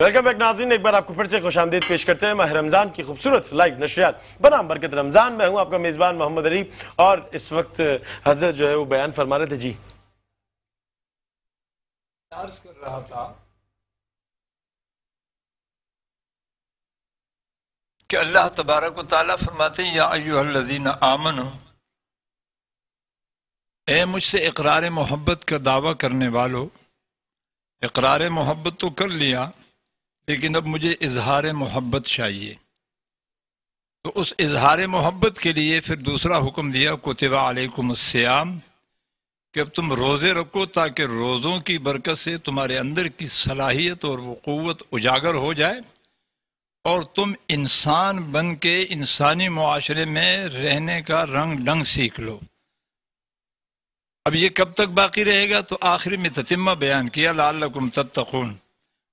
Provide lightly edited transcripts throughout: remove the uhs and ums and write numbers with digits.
Welcome back ناظرین، ایک بار آپ کو پھر سے خوش آمدید پیش کرتے ہیں ماہ رمضان کی خوبصورت لائیو نشریات بنام برکت رمضان میں ہوں آپ کا میزبان محمد علی، اور اس وقت حضرت جو ہے وہ بیان فرما رہے تھے جی عرض کر رہا تھا کہ اللہ تبارک و تعالیٰ فرماتے ہیں یا ایھا الذین آمنوا، اے مجھ سے اقرار محبت کا دعویٰ کرنے والو، اقرار محبت تو کر لیا لیکن اب مجھے اظہار محبت چاہیے، تو اس اظہار محبت کے لیے پھر دوسرا حکم دیا کتب علیکم الصیام، کہ اب تم روزے رکھو تاکہ روزوں کی برکت سے تمہارے اندر کی صلاحیت اور وہ قوت اجاگر ہو جائے اور تم انسان بن کے انسانی معاشرے میں رہنے کا رنگ ڈنگ سیکھ لو۔ اب یہ کب تک باقی رہے گا؟ تو آخر میں تتمہ بیان کیا لعلکم تتقون،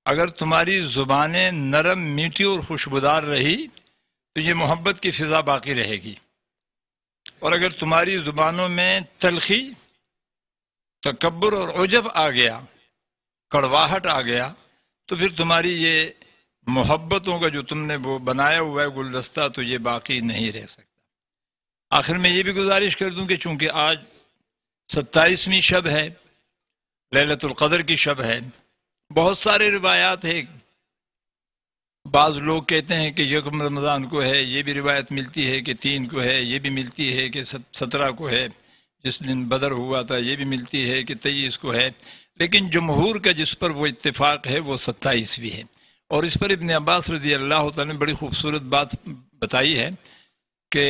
اگر تمہاری زبانیں نرم میٹھی اور خوشبودار رہی تو یہ محبت کی فضا باقی رہے گی، اور اگر تمہاری زبانوں میں تلخی، تکبر اور عجب آ گیا، کڑواہٹ آ گیا، تو پھر تمہاری یہ محبتوں کا جو تم نے وہ بنایا ہوا ہے گلدستہ تو یہ باقی نہیں رہ سکتا۔ آخر میں یہ بھی گزارش کر دوں کہ چونکہ آج 27ویں شب ہے، لیلۃ القدر کی شب ہے، بہت سارے روایات ہیں، بعض لوگ کہتے ہیں کہ یکم رمضان کو ہے، یہ بھی روایت ملتی ہے کہ 3 کو ہے، یہ بھی ملتی ہے کہ 17 کو ہے جس دن بدر ہوا تھا، یہ بھی ملتی ہے کہ 23 کو ہے، لیکن جمہور کا جس پر وہ اتفاق ہے وہ 27ویں ہے۔ اور اس پر ابن عباس رضی اللہ تعالیٰ نے بڑی خوبصورت بات بتائی ہے کہ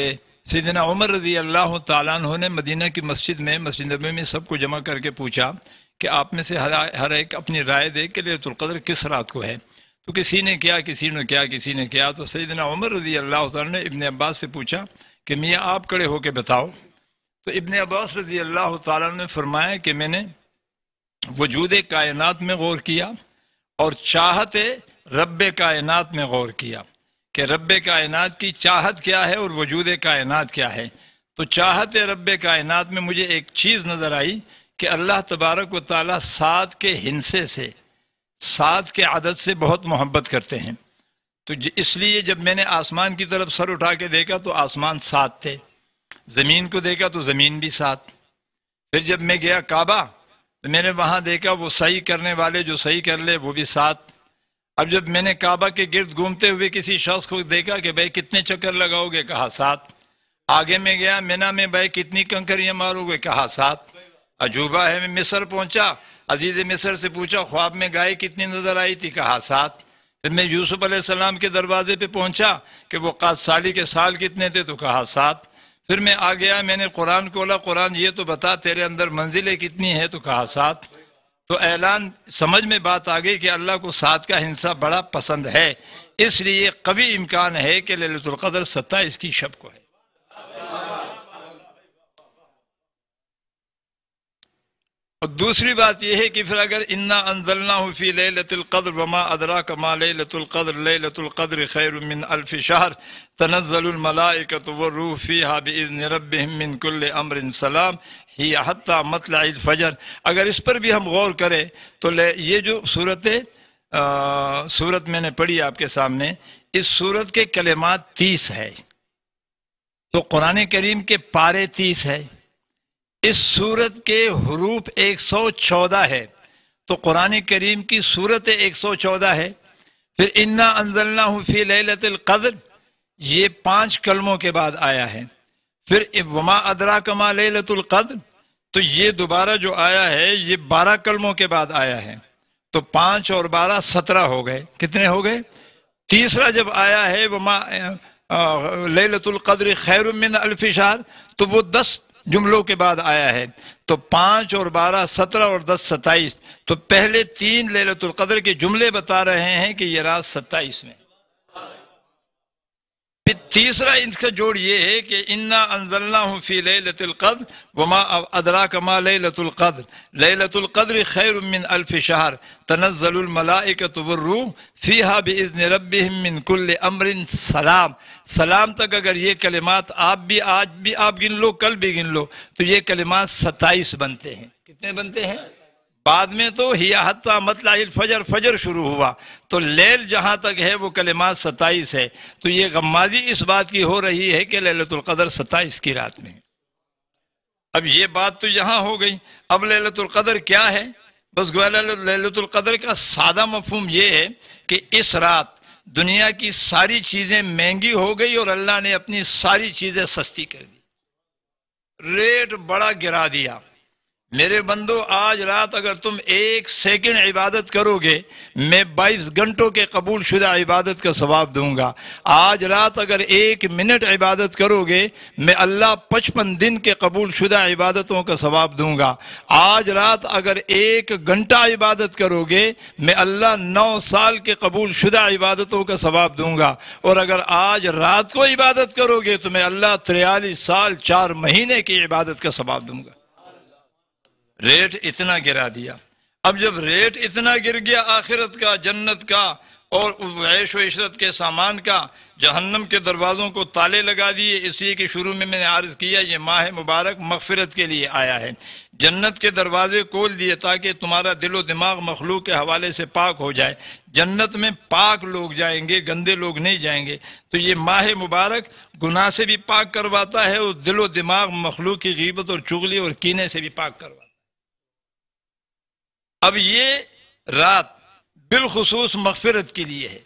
سیدنا عمر رضی اللہ تعالیٰ عنہ نے مدینہ کی مسجد نبوی میں سب کو جمع کر کے پوچھا کہ آپ میں سے ہر ایک اپنی رائے دے کہ لیلۃ القدر کس رات کو ہے، تو کسی نے کیا تو سیدنا عمر رضی اللہ تعالیٰ نے ابن عباس سے پوچھا کہ میاں آپ کھڑے ہو کے بتاؤ، تو ابن عباس رضی اللہ تعالیٰ نے فرمایا کہ میں نے وجود کائنات میں غور کیا اور چاہت رب کائنات میں غور کیا کہ رب کائنات کی چاہت کیا ہے اور وجود کائنات کیا ہے، تو چاہت رب کائنات میں مجھے ایک چیز نظر آئی کہ اللہ تبارک و تعالیٰ 7 کے ہندسے سے، 7 کے عدد سے بہت محبت کرتے ہیں، تو اس لیے جب میں نے آسمان کی طرف سر اٹھا کے دیکھا تو آسمان 7 تھے، زمین کو دیکھا تو زمین بھی 7، پھر جب میں گیا کعبہ تو میں نے وہاں دیکھا وہ صحیح کرنے والے جو صحیح کر لے وہ بھی 7۔ اب جب میں نے کعبہ کے گرد گھومتے ہوئے کسی شخص کو دیکھا کہ بھائی کتنے چکر لگاؤ گے، کہا 7۔ آگے میں گیا مینا میں، بھائی کتنی کنکریاں مارو گے، کہا 7۔ عجوبہ ہے، میں مصر پہنچا، عزیز مصر سے پوچھا خواب میں گائے کتنی نظر آئی تھی، کہا 7۔ پھر میں یوسف علیہ السلام کے دروازے پہ پہنچا کہ وہ قادسالی کے سال کتنے تھے، تو کہا 7۔ پھر میں آ گیا، میں نے قرآن کھولا، قرآن یہ تو بتا تیرے اندر منزلیں کتنی ہے، تو کہا 7۔ تو اعلان سمجھ میں بات آ گئی کہ اللہ کو 7 کا ہندسہ بڑا پسند ہے، اس لیے قوی امکان ہے کہ لیلۃ القدر 27 کی شب کو ہے۔ اور دوسری بات یہ ہے کہ پھر اگر انا انزلناہ فی لیلۃ القدر وما ادراک ما لیلۃ القدر لیلۃ القدر خیر من الف شہر تنزل الملائکۃ والروح فیہا باذن ربہم من کل امر سلام ہی حتی مطلع الفجر، اگر اس پر بھی ہم غور کریں تو یہ جو صورت میں نے پڑھی آپ کے سامنے، اس صورت کے کلمات 30 ہے، تو قرآن کریم کے پارے 30 ہے، اس صورت کے حروف 114 ہے، تو قرآن کریم کی صورت 114 ہے۔ پھر انا انزلناہ فی لیلۃ القدر یہ 5 کلموں کے بعد آیا ہے، پھر وما ادراک ما لیلۃ القدر تو یہ دوبارہ جو آیا ہے یہ 12 کلموں کے بعد آیا ہے، تو 5 اور 12 17 ہو گئے، کتنے ہو گئے؟ تیسرا جب آیا ہے وما لیلۃ القدر خیر من الف شہر تو وہ 10 جملوں کے بعد آیا ہے، تو 5 اور 12 17 اور 10 27، تو پہلے 3 لیلۃ القدر کے جملے بتا رہے ہیں کہ یہ رات 27 میں۔ پھر تیسرا ان کا جوڑ یہ ہے کہ انا انزلناہ فی لیلۃ القدر وما ادراک ما لیلۃ القدر لیلۃ القدر خیر من الف شہر تنزل الملائکۃ والروح فیہا باذن ربہم من کل امر سلام، سلام تک اگر یہ کلمات آپ بھی آج بھی آپ گن لو، کل بھی گن لو، تو یہ کلمات 27 بنتے ہیں۔ کتنے بنتے ہیں؟ بعد میں تو ہیا حتی مطلع الفجر، فجر شروع ہوا، تو لیل جہاں تک ہے وہ کلمات 27 ہے، تو یہ غمازی اس بات کی ہو رہی ہے کہ لیلۃ القدر 27 کی رات میں۔ اب یہ بات تو یہاں ہو گئی، اب لیلۃ القدر کیا ہے؟ بس گویا لیلۃ القدر کا سادہ مفہوم یہ ہے کہ اس رات دنیا کی ساری چیزیں مہنگی ہو گئی اور اللہ نے اپنی ساری چیزیں سستی کر دی، ریٹ بڑا گرا دیا۔ میرے بندو، آج رات اگر تم 1 سیکنڈ عبادت کرو گے، میں 22 گھنٹوں کے قبول شدہ عبادت کا ثواب دوں گا۔ آج رات اگر 1 منٹ عبادت کرو گے، میں اللہ 55 دن کے قبول شدہ عبادتوں کا ثواب دوں گا۔ آج رات اگر 1 گھنٹہ عبادت کرو گے، میں اللہ 9 سال کے قبول شدہ عبادتوں کا ثواب دوں گا۔ اور اگر آج رات کو عبادت کرو گے تو میں اللہ 43 سال 4 مہینے کی عبادت کا ثواب دوں گا۔ ریٹ اتنا گرا دیا۔ اب جب ریٹ اتنا گر گیا آخرت کا، جنت کا اور عیش و عشرت کے سامان کا، جہنم کے دروازوں کو تالے لگا دیے، اس لیے کہ شروع میں نے عرض کیا یہ ماہ مبارک مغفرت کے لیے آیا ہے۔ جنت کے دروازے کھول دیے تاکہ تمہارا دل و دماغ مخلوق کے حوالے سے پاک ہو جائے۔ جنت میں پاک لوگ جائیں گے، گندے لوگ نہیں جائیں گے۔ تو یہ ماہ مبارک گناہ سے بھی پاک کرواتا ہے اور دل و دماغ مخلوق کی غیبت اور چغلی اور کینے سے بھی پاک کرواتا ہے۔ اب یہ رات بالخصوص مغفرت کے لیے ہے۔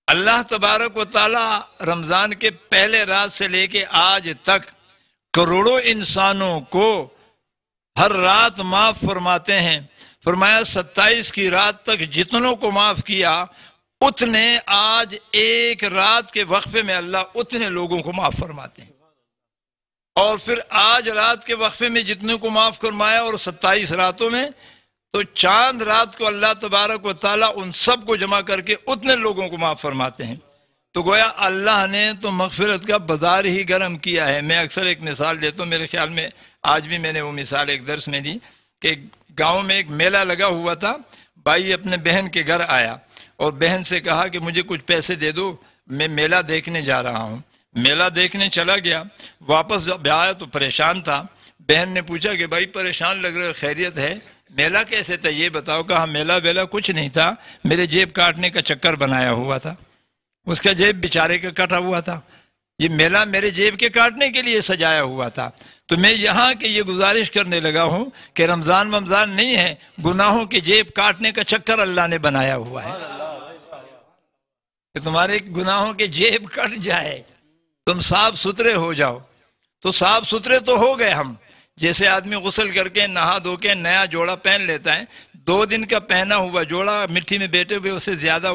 اللہ تبارک و تعالی رمضان کے پہلے رات سے لے کے آج تک کروڑوں انسانوں کو ہر رات معاف فرماتے ہیں۔ فرمایا 27 کی رات تک جتنوں کو معاف کیا، اتنے آج ایک رات کے وقفے میں اللہ اتنے لوگوں کو معاف فرماتے ہیں۔ اور پھر آج رات کے وقفے میں جتنے کو معاف فرمایا اور 27 راتوں میں، تو چاند رات کو اللہ تبارک و تعالیٰ ان سب کو جمع کر کے اتنے لوگوں کو معاف فرماتے ہیں۔ تو گویا اللہ نے تو مغفرت کا بازار ہی گرم کیا ہے۔ میں اکثر ایک مثال دیتا ہوں، میرے خیال میں آج بھی میں نے وہ مثال ایک درس میں دی کہ گاؤں میں ایک میلہ لگا ہوا تھا۔ بھائی اپنے بہن کے گھر آیا اور بہن سے کہا کہ مجھے کچھ پیسے دے دو، میں میلہ دیکھنے جا رہا ہوں۔ میلہ دیکھنے چلا گیا، واپس جب آیا تو پریشان تھا۔ بہن نے پوچھا کہ بھائی پریشان لگ رہے، خیریت ہے؟ میلہ کیسے تھا یہ بتاؤ۔ کہا میلہ ویلہ کچھ نہیں تھا، میرے جیب کاٹنے کا چکر بنایا ہوا تھا۔ اس کا جیب بیچارے کا کٹا ہوا تھا، یہ میلہ میرے جیب کے کاٹنے کے لیے سجایا ہوا تھا۔ تو میں یہاں کہ یہ گزارش کرنے لگا ہوں کہ رمضان نہیں ہے، گناہوں کے جیب کاٹنے کا چکر اللہ نے بنایا ہوا ہے کہ تمہارے گناہوں کے جیب کٹ جائے، تم صاف ستھرے ہو جاؤ۔ تو صاف ستھرے تو ہو گئے ہم، جیسے آدمی غسل کر کے نہا دھو کے نیا جوڑا پہن لیتا ہے، 2 دن کا پہنا ہوا جوڑا مٹی میں بیٹھے ہوئے اسے زیادہ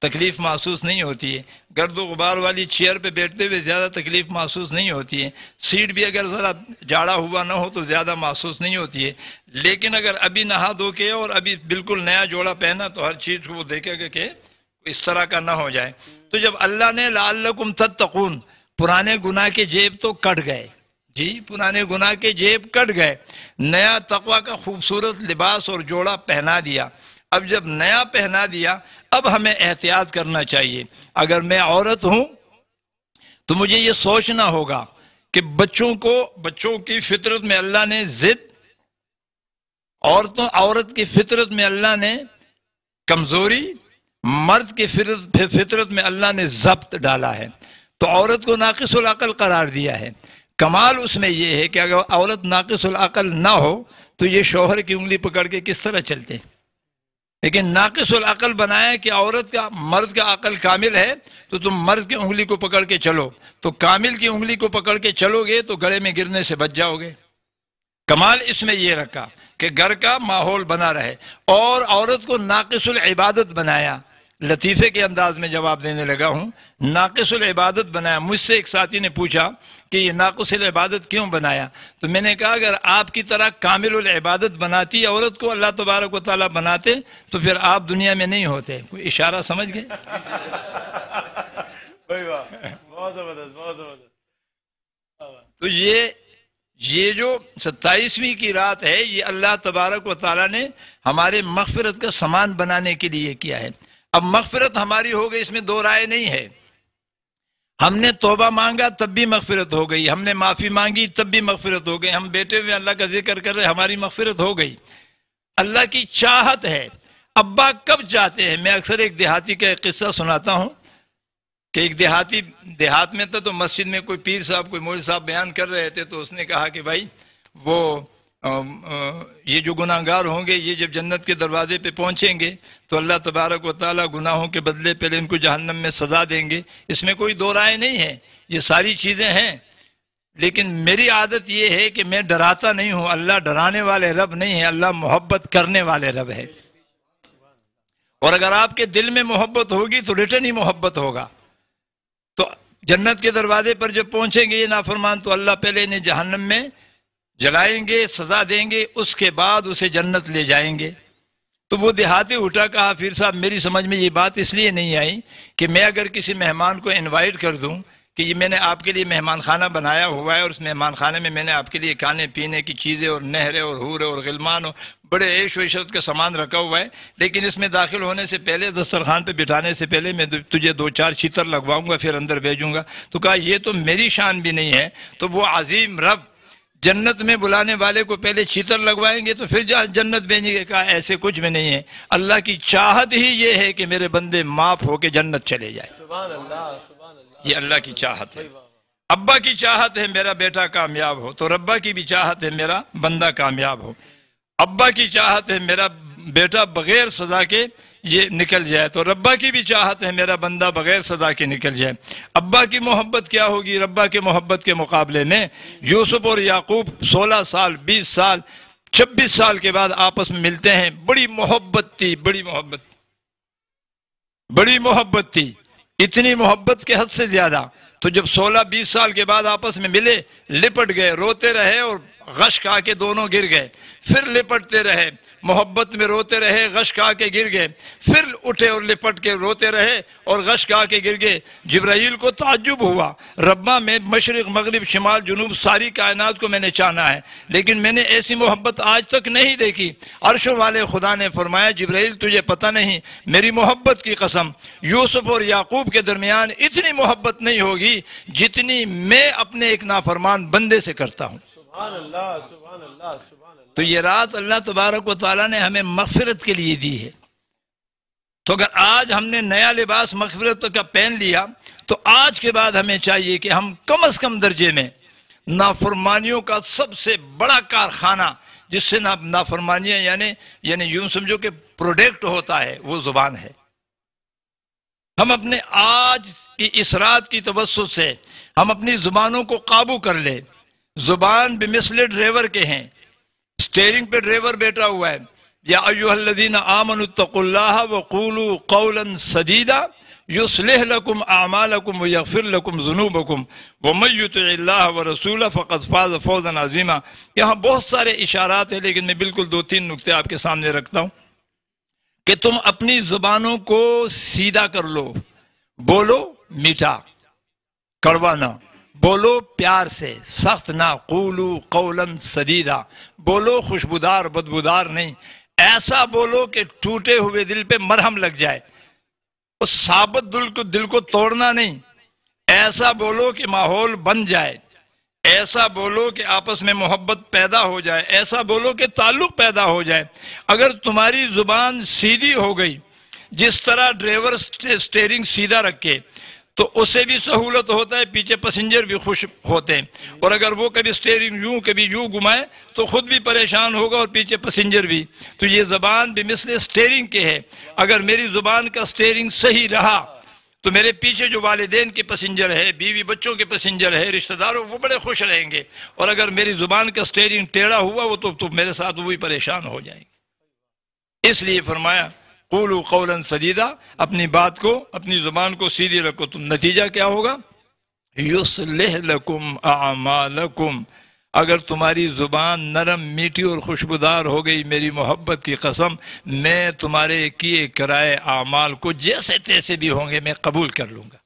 تکلیف محسوس نہیں ہوتی ہے، گرد و غبار والی چیئر پہ بیٹھتے ہوئے زیادہ تکلیف محسوس نہیں ہوتی ہے، سیٹ بھی اگر ذرا جاڑا ہوا نہ ہو تو زیادہ محسوس نہیں ہوتی ہے۔ لیکن اگر ابھی نہا دھو کے اور ابھی بالکل نیا جوڑا پہنا تو ہر چیز کو وہ دیکھے گا کہ اس طرح کا نہ ہو جائے۔ تو جب اللہ نے لعلکم تتقون، پرانے گناہ کے جیب تو کٹ گئے، جی پرانے گناہ کے جیب کٹ گئے، نیا تقوی کا خوبصورت لباس اور جوڑا پہنا دیا۔ اب جب نیا پہنا دیا، اب ہمیں احتیاط کرنا چاہیے۔ اگر میں عورت ہوں تو مجھے یہ سوچنا ہوگا کہ بچوں کی فطرت میں اللہ نے ضد، عورت کی فطرت میں اللہ نے کمزوری، مرد کی فطرت میں اللہ نے ضبط ڈالا ہے۔ تو عورت کو ناقص العقل قرار دیا ہے۔ کمال اس میں یہ ہے کہ اگر عورت ناقص العقل نہ ہو تو یہ شوہر کی انگلی پکڑ کے کس طرح چلتے، لیکن ناقص العقل بنایا کہ مرد کا عقل کامل ہے تو تم مرد کی انگلی کو پکڑ کے چلو، تو کامل کی انگلی کو پکڑ کے چلو گے تو گڑے میں گرنے سے بچ جاؤ گے۔ کمال اس میں یہ رکھا کہ گھر کا ماحول بنا رہے، اور عورت کو ناقص العبادت بنایا۔ لطیفے کے انداز میں جواب دینے لگا ہوں، ناقص العبادت بنایا۔ مجھ سے ایک ساتھی نے پوچھا کہ یہ ناقص العبادت کیوں بنایا؟ تو میں نے کہا اگر آپ کی طرح کامل العبادت بناتی عورت کو اللہ تبارک و تعالیٰ بناتے تو پھر آپ دنیا میں نہیں ہوتے۔ کوئی اشارہ سمجھ گئے؟ بہت زبردست، بہت زبردست۔ تو یہ جو 27ویں کی رات ہے، یہ اللہ تبارک و تعالیٰ نے ہمارے مغفرت کا سامان بنانے کے لیے کیا ہے۔ اب مغفرت ہماری ہو گئی، اس میں 2 رائے نہیں ہے۔ ہم نے توبہ مانگا تب بھی مغفرت ہو گئی، ہم نے معافی مانگی تب بھی مغفرت ہو گئی، ہم بیٹھے ہوئے اللہ کا ذکر کر رہے ہماری مغفرت ہو گئی۔ اللہ کی چاہت ہے۔ ابا کب چاہتے ہیں؟ میں اکثر ایک دیہاتی کا ایک قصہ سناتا ہوں کہ ایک دیہات میں تھا، تو مسجد میں کوئی پیر صاحب کوئی مولوی صاحب بیان کر رہے تھے، تو اس نے کہا کہ بھائی وہ یہ جو گناہگار ہوں گے، یہ جب جنت کے دروازے پہ پہنچیں گے تو اللہ تبارک و تعالیٰ گناہوں کے بدلے پہلے ان کو جہنم میں سزا دیں گے، اس میں کوئی دو رائے نہیں ہے، یہ ساری چیزیں ہیں، لیکن میری عادت یہ ہے کہ میں ڈراتا نہیں ہوں۔ اللہ ڈرانے والے رب نہیں ہے، اللہ محبت کرنے والے رب ہے، اور اگر آپ کے دل میں محبت ہوگی تو ریٹرن ہی محبت ہوگا۔ تو جنت کے دروازے پر جب پہنچیں گے یہ نافرمان، تو اللہ پہلے انہیں جہنم میں جلائیں گے، سزا دیں گے، اس کے بعد اسے جنت لے جائیں گے۔ تو وہ دیہاتی اٹھا، کہا پھر صاحب میری سمجھ میں یہ بات اس لیے نہیں آئی کہ میں اگر کسی مہمان کو انوائٹ کر دوں کہ یہ میں نے آپ کے لیے مہمان خانہ بنایا ہوا ہے، اور اس مہمان خانے میں میں نے آپ کے لیے کھانے پینے کی چیزیں اور نہریں اور حوریں اور غلمان اور بڑے عیش و عشرت کا سامان رکھا ہوا ہے، لیکن اس میں داخل ہونے سے پہلے، دسترخوان پہ بٹھانے سے پہلے میں تجھے 2-4 چیتر لگواؤں گا، پھر اندر بھیجوں گا۔ تو کہا یہ تو میری شان بھی نہیں ہے، تو وہ عظیم رب جنت میں بلانے والے کو پہلے چیتر لگوائیں گے تو پھر جنت بھیجیں گے؟ کہا ایسے کچھ بھی نہیں ہے، اللہ کی چاہت ہی یہ ہے کہ میرے بندے معاف ہو کے جنت چلے جائے۔ سبحان اللہ، سبحان اللہ، یہ اللہ کی چاہت ہے۔ ابا کی چاہت ہے میرا بیٹا کامیاب ہو، تو ربا کی بھی چاہت ہے میرا بندہ کامیاب ہو۔ ابا کی چاہت ہے میرا بیٹا بغیر سزا کے یہ نکل جائے، تو ربا کی بھی چاہت ہے میرا بندہ بغیر سزا کے نکل جائے۔ ابا کی محبت کیا ہوگی؟ ربا کے محبت کے مقابلے میں یوسف اور یعقوب 16 سال 20 سال 26 سال کے بعد آپس میں ملتے ہیں، بڑی محبت تھی، بڑی محبت تھی، اتنی محبت کے حد سے زیادہ۔ تو جب 16-20 سال کے بعد آپس میں ملے، لپٹ گئے، روتے رہے اور غش کھا کے دونوں گر گئے، پھر لپٹتے رہے، محبت میں روتے رہے، غش کھا کے گر گئے، پھر اٹھے اور لپٹ کے روتے رہے اور غش کھا کے گر گئے۔ جبرائیل کو تعجب ہوا، ربا میں مشرق مغرب شمال جنوب ساری کائنات کو میں نے چانا ہے، لیکن میں نے ایسی محبت آج تک نہیں دیکھی۔ عرشوں والے خدا نے فرمایا جبرائیل تجھے پتہ نہیں، میری محبت کی قسم یوسف اور یعقوب کے درمیان اتنی محبت نہیں ہوگی جتنی میں اپنے ایک نافرمان بندے سے کرتا ہوں۔ سبحان اللہ، سبحان اللہ، سبحان اللہ۔ تو یہ رات اللہ تبارک و تعالیٰ نے ہمیں مغفرت کے لیے دی ہے۔ تو اگر آج ہم نے نیا لباس مغفرت کا پہن لیا تو آج کے بعد ہمیں چاہیے کہ ہم کم از کم درجے میں نافرمانیوں کا سب سے بڑا کارخانہ، جس سے نافرمانیاں یعنی یوں سمجھو کہ پروڈکٹ ہوتا ہے، وہ زبان ہے۔ ہم اپنے آج کی اس رات کی توسط سے ہم اپنی زبانوں کو قابو کر لیں۔ زبان بمثل ڈرائیور کے ہیں، سٹیئرنگ پہ ڈرائیور بیٹھا ہوا ہے۔ یا ایھا الذین آمنوا اتقوا اللہ وقولوا قولا سدیدا یصلح لکم اعمالکم ویغفر لکم ذنوبکم ومن یطع اللہ ورسولہ فقد فاز فوزا عظیما۔ یہاں بہت سارے اشارات ہیں، لیکن میں بالکل 2-3 نکتے آپ کے سامنے رکھتا ہوں کہ تم اپنی زبانوں کو سیدھا کر لو، بولو میٹھا، کڑوا نہ، بولو پیار سے، سخت نہ، قولو قولا سدیدا، بولو خوشبودار بدبودار نہیں، ایسا بولو کہ ٹوٹے ہوئے دل پہ مرہم لگ جائے، اس ثابت دل کو توڑنا نہیں، ایسا بولو کہ ماحول بن جائے، ایسا بولو کہ آپس میں محبت پیدا ہو جائے، ایسا بولو کہ تعلق پیدا ہو جائے۔ اگر تمہاری زبان سیدھی ہو گئی، جس طرح ڈرائیور سٹیئرنگ سیدھا رکھے تو اسے بھی سہولت ہوتا ہے، پیچھے پیسنجر بھی خوش ہوتے ہیں، اور اگر وہ کبھی سٹیئرنگ یوں کبھی یوں گھمائے تو خود بھی پریشان ہوگا اور پیچھے پیسنجر بھی۔ تو یہ زبان بمثل سٹیئرنگ کے ہے، اگر میری زبان کا سٹیئرنگ صحیح رہا تو میرے پیچھے جو والدین کے پیسنجر ہے، بیوی بچوں کے پیسنجر ہے، رشتہ داروں، وہ بڑے خوش رہیں گے، اور اگر میری زبان کا سٹیئرنگ ٹیڑھا ہوا وہ تو میرے ساتھ وہی پریشان ہو جائیں گے۔ اس لیے فرمایا قولوا قولا سدیدا، اپنی بات کو، اپنی زبان کو سیدھی رکھو، تم نتیجہ کیا ہوگا؟ یصلح لکم اعمالکم، اگر تمہاری زبان نرم میٹھی اور خوشبودار ہو گئی، میری محبت کی قسم، میں تمہارے کیے کرائے اعمال کو جیسے تیسے بھی ہوں گے میں قبول کر لوں گا۔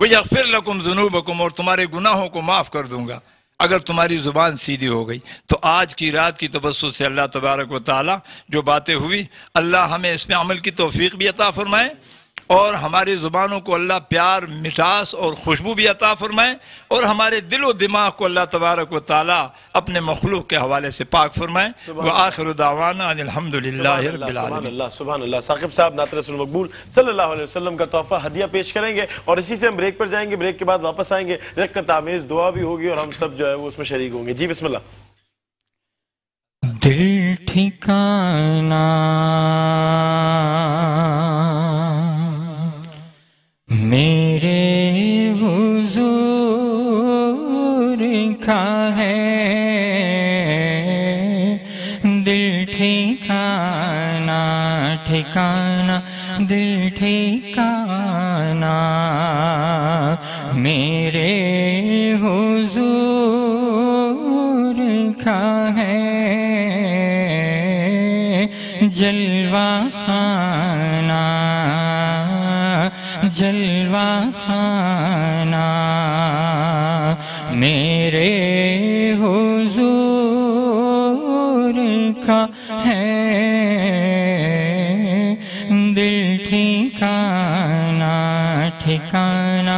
وَيَغْفِرْ لَكُمْ ذُنُوبَكُمْ، اور تمہارے گناہوں کو معاف کر دوں گا اگر تمہاری زبان سیدھی ہو گئی۔ تو آج کی رات کی توسط سے اللہ تبارک و تعالی جو باتیں ہوئی، اللہ ہمیں اس میں عمل کی توفیق بھی عطا فرمائے، اور ہماری زبانوں کو اللہ پیار، مٹھاس اور خوشبو بھی عطا فرمائے، اور ہمارے دل و دماغ کو اللہ تبارک و تعالی اپنے مخلوق کے حوالے سے پاک فرمائے۔ وآخر دعوانا ان الحمدللہ رب سبحان العالمین۔ اللہ سبحان اللہ۔ ثاقب صاحب نعت رسول مقبول صلی اللہ علیہ وسلم کا تحفہ ہدیہ پیش کریں گے، اور اسی سے ہم بریک پر جائیں گے، بریک کے بعد واپس آئیں گے، رقت آمیز دعا بھی ہوگی اور ہم سب جو ہے وہ اس میں شریک ہوں گے۔ جی بسم اللہ۔ دل ٹھکانا میرے حضور کا ہے، دل ٹھکانا ٹھکانا دل ٹھکانا میرے حضور کا ہے، جلوہ خانہ جلوہ خانہ میرے حضور کا ہے، دل ٹھکانا ٹھکانا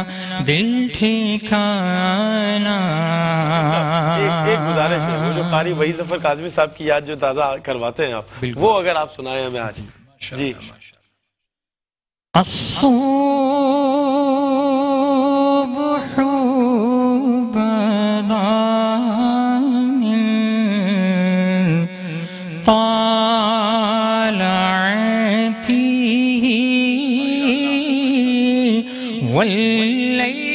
دل ٹھکانا۔ ایک گزارش ہے، وہ جو قاری وحید ظفر کاظمی صاحب کی یاد جو تازہ کرواتے ہیں آپ، وہ اگر آپ سنائیں ہمیں آج۔ جی۔ الصبح بدا من طالعته والليل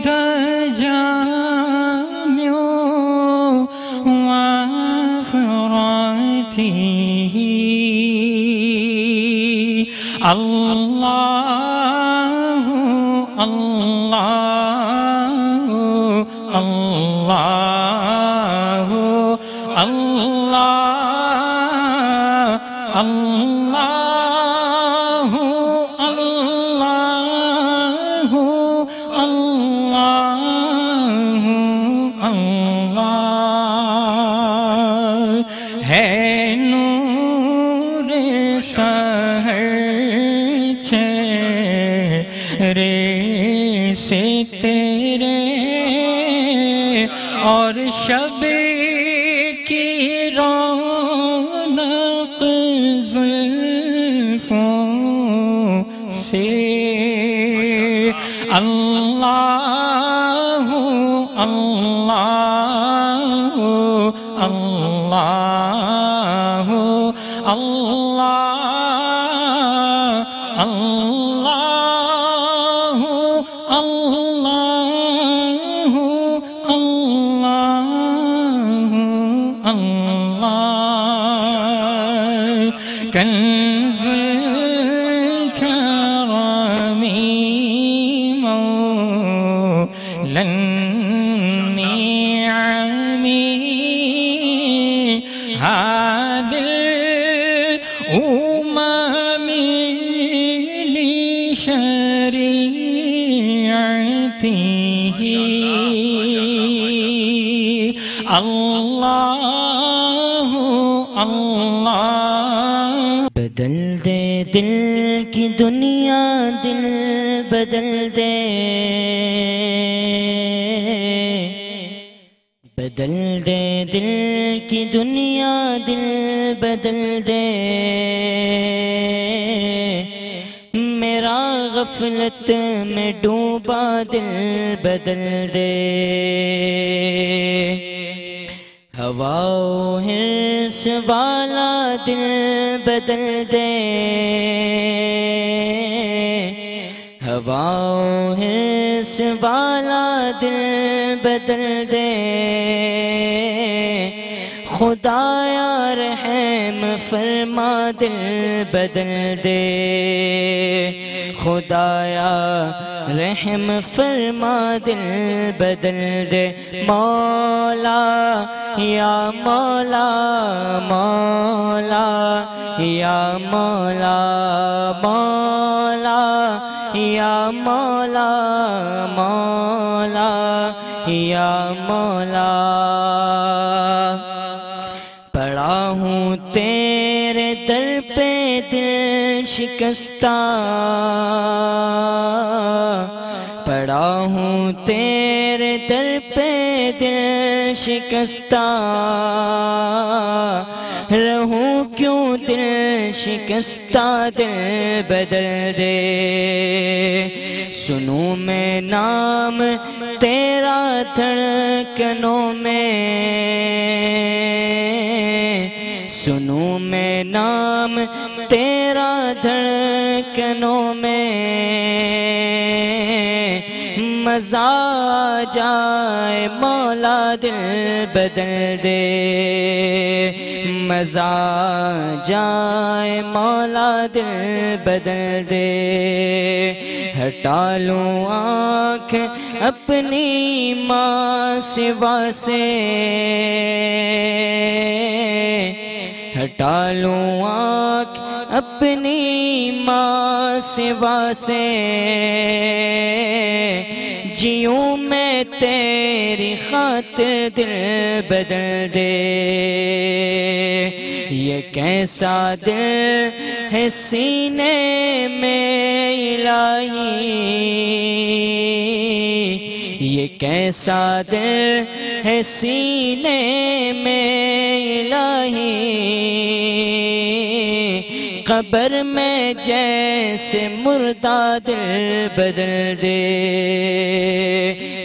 دجى من وفراته، اللہ اللہ اللہ اللہ اللہ اللہ اللہ اللہ ہے نور سحر چہرے سے تیرے، اور شب کی رونق زلفوں سے، اللہ اللہ اللہ اللہ اللہ اللہ اللہ اللہ، کنز الکرم مولا النعم، هادي الأمم لشريعته، اللہ اللہ۔ بدل دے دل کی دنیا، دل بدل دے، بدل دے دل کی دنیا، دل بدل دے، میرا غفلت میں ڈوبا دل بدل دے، ہوا و حرص والا دل بدل دے، ہوا و حرص والا دل بدل دے، خدایا رحم فرما دل بدل دے، خدایا رحم فرما دل بدل دے، مولا یا مولا مولا یا مولا مولا یا مولا مولا یا مولا، پڑا ہوں تیرے در پہ دل شکستہ پڑا ہوں تیرے در پہ دل شکستہ رہوں کیوں دل شکستہ دل بدل دے سنوں میں نام تیرا دھڑکنوں میں سنوں میں نام تیرا دھڑکنوں میں مزہ آ جائے مولا دل بدل دے مزہ آ جائے مولا دل بدل دے ہٹا لوں آنکھ اپنی ماں سوا سے ہٹا لوں آنکھ اپنی ماں سوا سے جیوں میں تیری خاطر دل بدل دے یہ کیسا دل ہے سینے میں الہی یہ کیسا دل ہے سینے میں الہی قبر میں جیسے مردہ دل بدل دے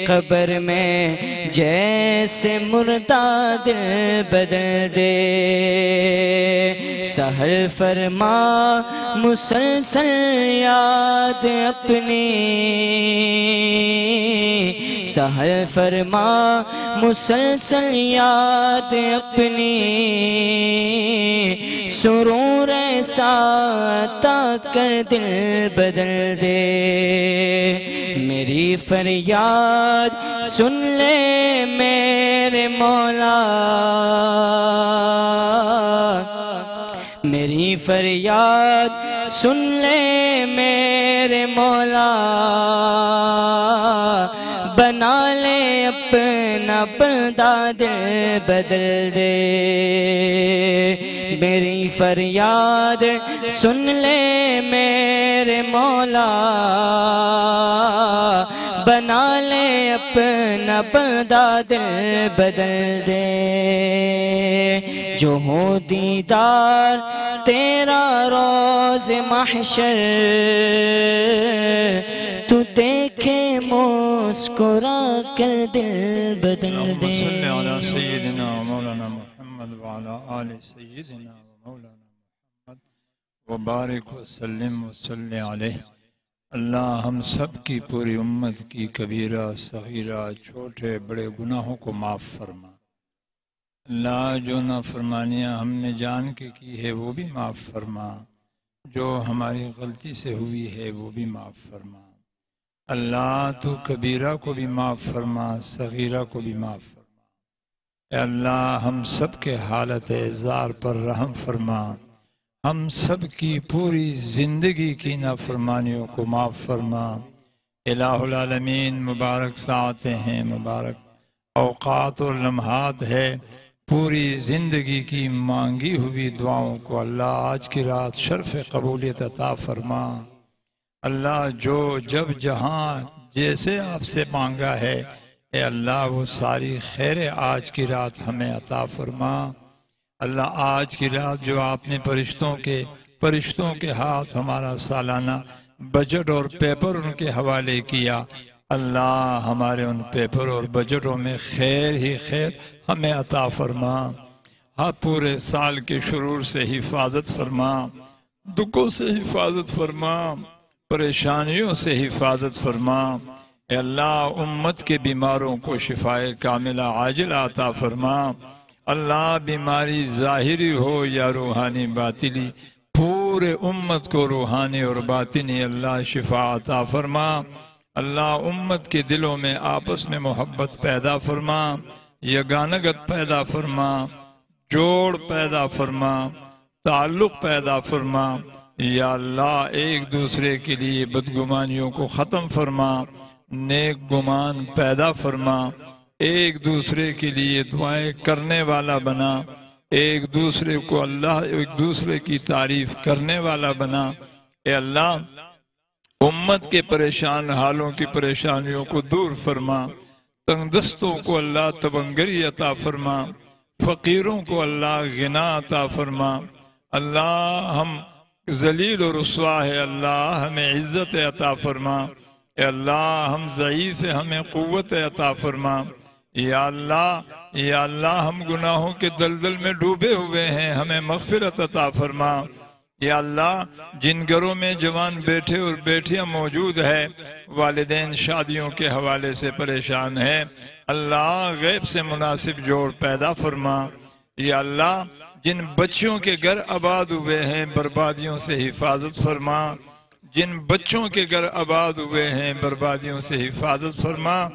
قبر میں جیسے مردہ دل بدل دے سحر فرما مسلسل یاد اپنی سحر فرما مسلسل یاد اپنی سرور ایسا عطا کر دل بدل دے میری فریاد سن لے میرے مولا میری فریاد سن لے میرے مولا بنا لے اپنا بندہ دل بدل دے میری فریاد سن لے میرے مولا بنا لے اپنا بندہ دل بدل دے جو ہو دیدار تیرا روز محشر تو دیکھے مسکرا کر دل بدل دے صلی علی سیدنا مولانا محمد وعلی آل سیدنا مولانا محمد وبارک وسلم وصلی علیہ اللہ ہم سب کی پوری امت کی کبیرہ صغیرہ چھوٹے بڑے گناہوں کو معاف فرما اللہ جو نافرمانیاں ہم نے جان کے کی ہے وہ بھی معاف فرما جو ہماری غلطی سے ہوئی ہے وہ بھی معاف فرما اللہ تو کبیرہ کو بھی معاف فرما صغیرہ کو بھی معاف فرما اے اللہ ہم سب کے حالت اعزار پر رحم فرما ہم سب کی پوری زندگی کی نافرمانیوں کو معاف فرما الہ العالمین مبارک ساعتیں ہیں مبارک اوقات اور لمحات ہے پوری زندگی کی مانگی ہوئی دعاؤں کو اللہ آج کی رات شرف قبولیت عطا فرما اللہ جو جب جہاں جیسے آپ سے مانگا ہے اے اللہ وہ ساری خیر آج کی رات ہمیں عطا فرما اللہ آج کی رات جو آپ نے فرشتوں کے ہاتھ ہمارا سالانہ بجٹ اور پیپر ان کے حوالے کیا اللہ ہمارے ان پیپر اور بجٹوں میں خیر ہی خیر ہمیں عطا فرما ہر پورے سال کے شرور سے حفاظت فرما دکھوں سے حفاظت فرما پریشانیوں سے حفاظت فرما اے اللہ امت کے بیماروں کو شفائے کاملہ عاجل عطا فرما اللہ بیماری ظاہری ہو یا روحانی باطنی پورے امت کو روحانی اور باطنی اللہ شفا عطا فرما اللہ امت کے دلوں میں آپس میں محبت پیدا فرما یگانگت پیدا فرما جوڑ پیدا فرما تعلق پیدا فرما یا اللہ ایک دوسرے کے لیے بدگمانیوں کو ختم فرما نیک گمان پیدا فرما ایک دوسرے کے لیے دعائیں کرنے والا بنا ایک دوسرے کو اللہ ایک دوسرے کی تعریف کرنے والا بنا۔ اے اللہ امت کے پریشان حالوں کی پریشانیوں کو دور فرما، تنگ دستوں کو اللہ تبنگری عطا فرما، فقیروں کو اللہ غنا عطا فرما۔ اللہ ہم ذلیل و رسوا ہے، اللہ ہمیں عزت عطا فرما۔ اے اللہ ہم ضعیف ہیں، ہمیں قوت عطا فرما۔ یا اللہ ہم گناہوں کے دلدل میں ڈوبے ہوئے ہیں، ہمیں مغفرت عطا فرما۔ یا اللہ جن گھروں میں جوان بیٹھے اور بیٹیاں موجود ہے، والدین شادیوں کے حوالے سے پریشان ہے، اللہ غیب سے مناسب جوڑ پیدا فرما۔ یا اللہ جن بچوں کے گھر آباد ہوئے ہیں بربادیوں سے حفاظت فرما، جن بچوں کے گھر آباد ہوئے ہیں بربادیوں سے حفاظت فرما۔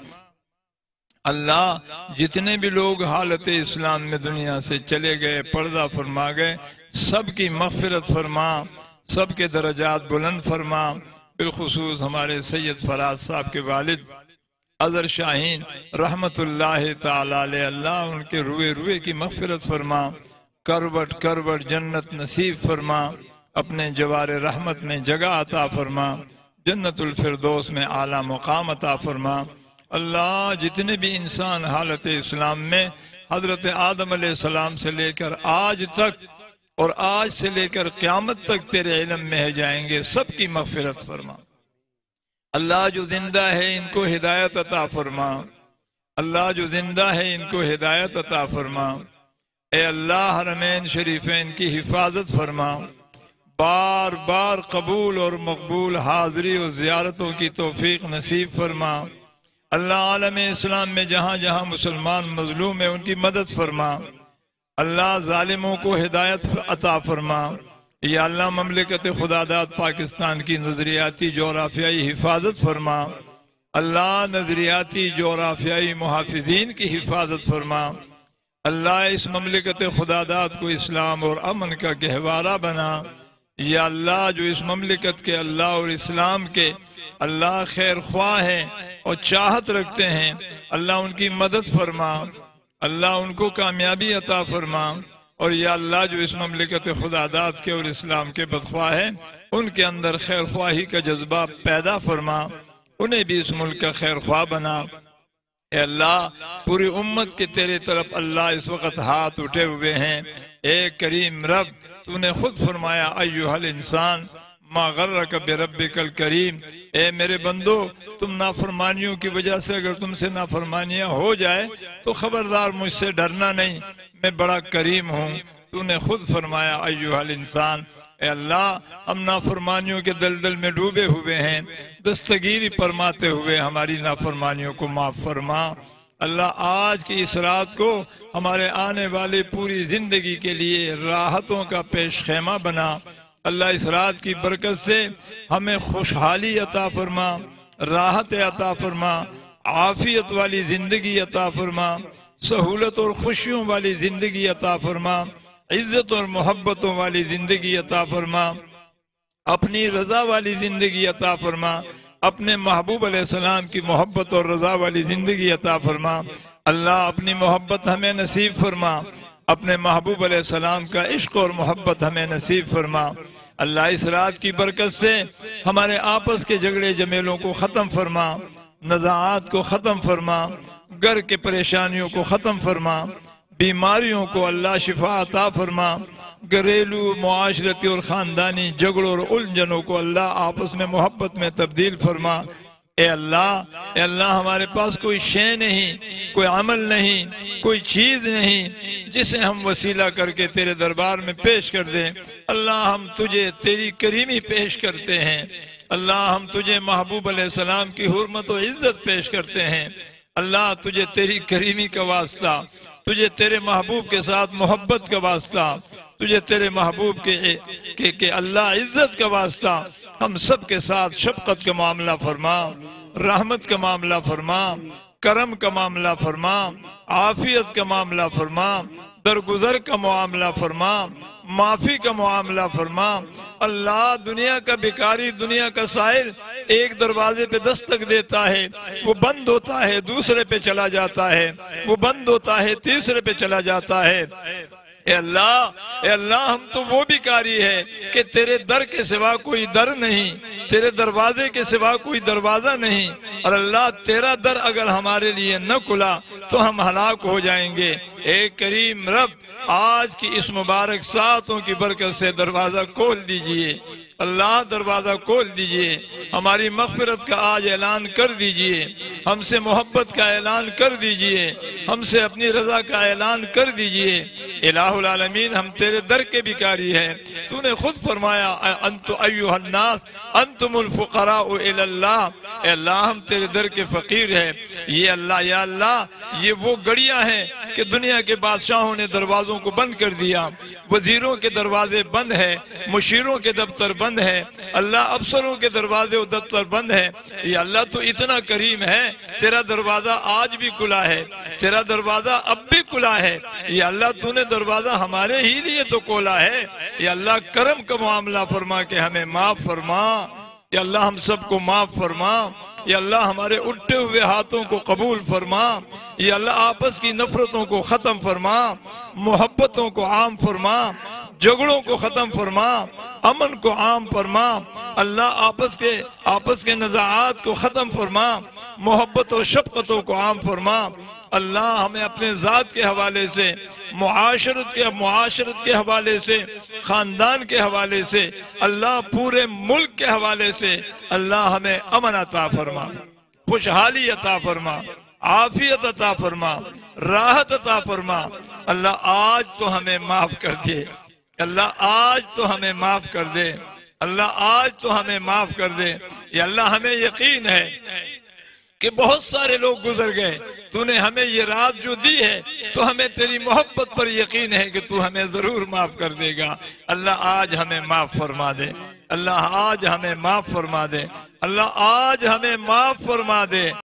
اللہ جتنے بھی لوگ حالت اسلام میں دنیا سے چلے گئے، پردہ فرما گئے، سب کی مغفرت فرما، سب کے درجات بلند فرما۔ بالخصوص ہمارے سید فراز صاحب کے والد اظہر شاہین رحمت اللہ تعالی علیہ، اللہ ان کے روئے روئے کی مغفرت فرما، کروٹ کروٹ جنت نصیب فرما، اپنے جوار رحمت میں جگہ عطا فرما، جنت الفردوس میں اعلیٰ مقام عطا فرما۔ اللہ جتنے بھی انسان حالت اسلام میں حضرت آدم علیہ السلام سے لے کر آج تک اور آج سے لے کر قیامت تک تیرے علم میں جائیں گے، سب کی مغفرت فرما۔ اللہ جو زندہ ہے ان کو ہدایت عطا فرما، اللہ جو زندہ ہے ان کو ہدایت عطا فرما۔ اے اللہ حرمین شریفین کی حفاظت فرما، بار بار قبول اور مقبول حاضری اور زیارتوں کی توفیق نصیب فرما۔ اللہ عالم اسلام میں جہاں جہاں مسلمان مظلوم ہیں ان کی مدد فرما، اللہ ظالموں کو ہدایت عطا فرما۔ یا اللہ مملکت خداداد پاکستان کی نظریاتی جغرافیائی حفاظت فرما، اللہ نظریاتی جغرافیائی محافظین کی حفاظت فرما۔ اللہ اس مملکت خداداد کو اسلام اور امن کا گہوارہ بنا۔ یا اللہ جو اس مملکت کے اللہ اور اسلام کے اللہ خیر خواہ ہیں اور چاہت رکھتے ہیں، اللہ ان کی مدد فرما، اللہ ان کو کامیابی عطا فرما۔ اور یا اللہ جو اس مملکت خداداد کے اور اسلام کے بدخواہ ہیں، ان کے اندر خیر خواہی کا جذبہ پیدا فرما، انہیں بھی اس ملک کا خیر خواہ بنا۔ اے اللہ پوری امت کے تیرے طرف اللہ اس وقت ہاتھ اٹھے ہوئے ہیں۔ اے کریم رب، تو نے خود فرمایا ایھا الانسان ما غرک بربک الکریم، اے میرے بندو تم نافرمانیوں کی وجہ سے اگر تم سے نافرمانیاں ہو جائے تو خبردار مجھ سے ڈرنا نہیں، میں بڑا کریم ہوں۔ تو نے خود فرمایا ایھا الانسان، اے اللہ ہم نافرمانیوں کے دلدل میں ڈوبے ہوئے ہیں، دستگیری فرماتے ہوئے ہماری نافرمانیوں کو معاف فرما۔ اللہ آج کی اس رات کو ہمارے آنے والے پوری زندگی کے لیے راحتوں کا پیش خیمہ بنا۔ اللہ اس رات کی برکت سے ہمیں خوشحالی عطا فرما، راحت عطا فرما، عافیت والی زندگی عطا فرما، سہولت اور خوشیوں والی زندگی عطا فرما، عزت اور محبتوں والی زندگی عطا فرما، اپنی رضا والی زندگی عطا فرما، اپنے محبوب علیہ السلام کی محبت اور رضا والی زندگی عطا فرما۔ اللہ اپنی محبت ہمیں نصیب فرما، اپنے محبوب علیہ السلام کا عشق اور محبت ہمیں نصیب فرما۔ اللہ اس رات کی برکت سے ہمارے آپس کے جھگڑے جمیلوں کو ختم فرما، نزاعات کو ختم فرما، گھر کے پریشانیوں کو ختم فرما، بیماریوں کو اللہ شفا عطا فرما، گھریلو معاشرتی اور خاندانی جھگڑوں اور الجھنوں کو اللہ آپس میں محبت میں تبدیل فرما۔ اے اللہ ہمارے پاس کوئی شے نہیں، کوئی عمل نہیں، کوئی چیز نہیں جسے ہم وسیلہ کر کے تیرے دربار میں پیش کر دیں۔ اللہ ہم تجھے تیری کریمی پیش کرتے ہیں، اللہ ہم تجھے محبوب علیہ السلام کی حرمت و عزت پیش کرتے ہیں۔ اللہ تجھے تیری کریمی کا واسطہ، تجھے تیرے محبوب کے ساتھ محبت کا واسطہ، تجھے تیرے محبوب کے اللہ عزت کا واسطہ، ہم سب کے ساتھ شفقت کا معاملہ فرما، رحمت کا معاملہ فرما، کرم کا معاملہ فرما، عافیت کا معاملہ فرما، درگزر کا معاملہ فرما، معافی کا معاملہ فرما۔ اللہ دنیا کا بھکاری، دنیا کا سائل ایک دروازے پہ دستک دیتا ہے، وہ بند ہوتا ہے، دوسرے پہ چلا جاتا ہے، وہ بند ہوتا ہے، تیسرے پہ چلا جاتا ہے۔ اے اللہ ہم تو وہ بھکاری ہے کہ تیرے در کے سوا کوئی در نہیں، تیرے دروازے کے سوا کوئی دروازہ نہیں، اور اللہ تیرا در اگر ہمارے لیے نہ کھلا تو ہم ہلاک ہو جائیں گے۔ اے کریم رب، آج کی اس مبارک ساعتوں کی برکت سے دروازہ کھول دیجئے، اللہ دروازہ کھول دیجئے، ہماری مغفرت کا آج اعلان کر دیجئے، ہم سے محبت کا اعلان کر دیجئے، ہم سے اپنی رضا کا اعلان کر دیجئے۔ الہ العالمین، ہم تیرے در کے بھکاری ہیں، تو نے خود فرمایا انتم ایھا الناس انتم الفقراء الی اللہ، اے اللہ ہم تیرے در کے فقیر ہیں۔ یہ اللہ، یا اللہ، یہ وہ گڑیاں ہیں کہ دنیا کے بادشاہوں نے دروازوں کو بند کر دیا، وزیروں کے دروازے بند ہیں، مشیروں کے دفتر بند ہیں، اللہ افسروں کے دروازے و دفتر بند ہیں۔ یا اللہ تو اتنا کریم ہے، تیرا دروازہ آج بھی کھلا ہے، تیرا دروازہ اب بھی کھلا ہے۔ یا اللہ تو نے دروازہ ہمارے ہی لیے تو کھولا ہے۔ یا اللہ کرم کا معاملہ فرما کے ہمیں معاف فرما، یا اللہ ہم سب کو معاف فرما، یا اللہ ہمارے اٹھے ہوئے ہاتھوں کو قبول فرما، یا اللہ آپس کی نفرتوں کو ختم فرما، محبتوں کو عام فرما، جھگڑوں کو ختم فرما، امن کو عام فرما، اللہ آپس کے نزاعات کو ختم فرما، محبت و شفقتوں کو عام فرما۔ اللہ ہمیں اپنے ذات کے حوالے سے، معاشرت کے حوالے سے، خاندان کے حوالے سے، اللہ پورے ملک کے حوالے سے، اللہ ہمیں امن عطا فرما، خوشحالی عطا فرما، عافیت عطا فرما، راحت عطا فرما۔ اللہ آج تو ہمیں معاف کر دے، اللہ آج تو ہمیں معاف کر دے، اللہ آج تو ہمیں معاف کر دے۔ یا اللہ ہمیں یقین ہے کہ بہت سارے لوگ گزر گئے، تو نے ہمیں یہ رات جو دی ہے تو ہمیں تیری محبت پر یقین ہے کہ تو ہمیں ضرور معاف کر دے گا۔ اللہ آج ہمیں معاف فرما دے، اللہ آج ہمیں معاف فرما دے، اللہ آج ہمیں معاف فرما دے۔